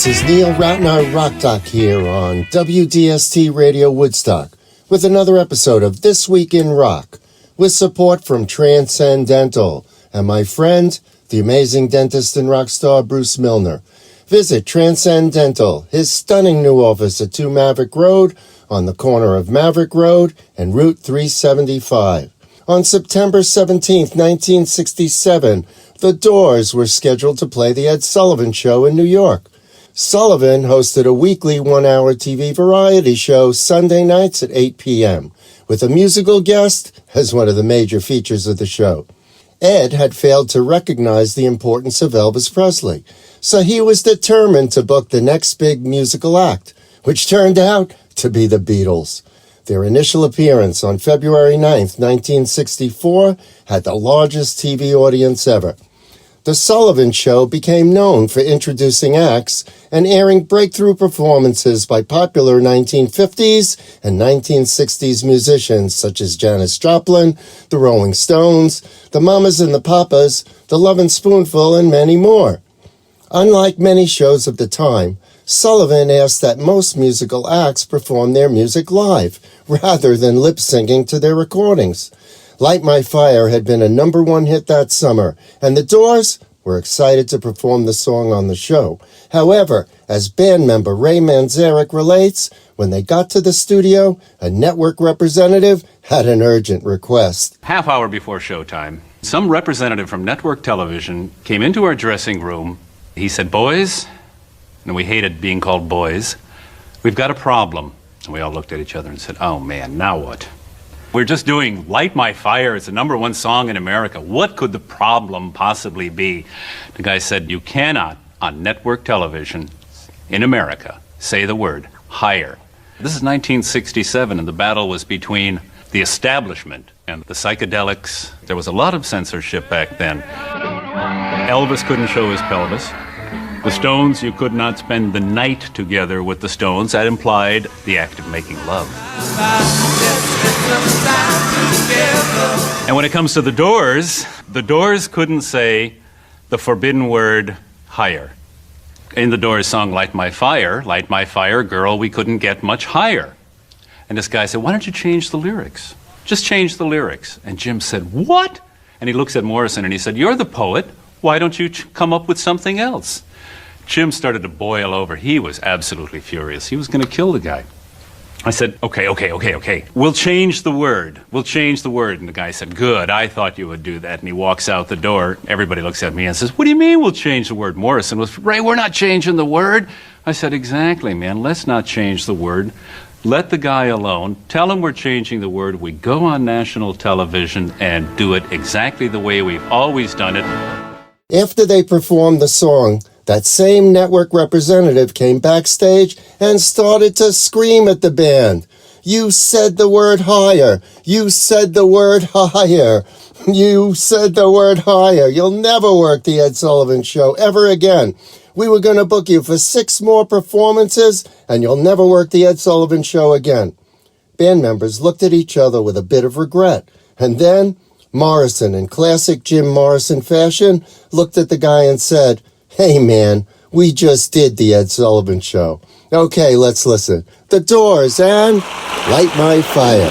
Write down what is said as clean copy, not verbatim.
This is Neil Ratner Rock Doc here on WDST Radio Woodstock with another episode of This Week in Rock with support from Transcendental and my friend, the amazing dentist and rock star Bruce Milner. Visit Transcendental, his stunning new office at 2 Maverick Road on the corner of Maverick Road and Route 375. On September 17, 1967, the Doors were scheduled to play the Ed Sullivan Show in New York. Sullivan hosted a weekly 1-hour TV variety show Sunday nights at 8 p.m., with a musical guest as one of the major features of the show. Ed had failed to recognize the importance of Elvis Presley, so he was determined to book the next big musical act, which turned out to be the Beatles. Their initial appearance on February 9th, 1964, had the largest TV audience ever. The Sullivan Show became known for introducing acts and airing breakthrough performances by popular 1950s and 1960s musicians such as Janis Joplin, the Rolling Stones, the Mamas and the Papas, the Lovin' Spoonful, and many more. Unlike many shows of the time, Sullivan asked that most musical acts perform their music live, rather than lip-syncing to their recordings. Light My Fire had been a #1 hit that summer, and the Doors were excited to perform the song on the show. However, as band member Ray Manzarek relates, when they got to the studio, a network representative had an urgent request. Half hour before showtime, some representative from network television came into our dressing room. He said, "Boys," and we hated being called boys, "we've got a problem." And we all looked at each other and said, "Oh man, now what? We're just doing Light My Fire. It's the #1 song in America. What could the problem possibly be?" The guy said, "You cannot, on network television in America, say the word higher." This is 1967, and the battle was between the establishment and the psychedelics. There was a lot of censorship back then. Elvis couldn't show his pelvis. The Stones, you could not spend the night together with the Stones. That implied the act of making love. And when it comes to the Doors couldn't say the forbidden word higher. In the Doors song Light My Fire, girl, we couldn't get much higher. And this guy said, "Why don't you change the lyrics? Just change the lyrics." And Jim said, "What?" And he looks at Morrison and he said, "You're the poet. Why don't you come up with something else?" Jim started to boil over. He was absolutely furious. He was going to kill the guy. I said, okay. We'll change the word. And the guy said, "Good. I thought you would do that." And he walks out the door. Everybody looks at me and says, "What do you mean we'll change the word?" Morrison was, "Ray, we're not changing the word." I said, "Exactly, man. Let's not change the word. Let the guy alone. Tell him we're changing the word. We go on national television and do it exactly the way we've always done it." After they performed the song, that same network representative came backstage and started to scream at the band. "You said the word higher. You said the word higher. You said the word higher. You'll never work the Ed Sullivan Show ever again. We were going to book you for 6 more performances, and you'll never work the Ed Sullivan Show again." Band members looked at each other with a bit of regret, and then Morrison, in classic Jim Morrison fashion, looked at the guy and said, "Hey man, we just did the Ed Sullivan Show. Okay, let's listen. The Doors and Light My Fire."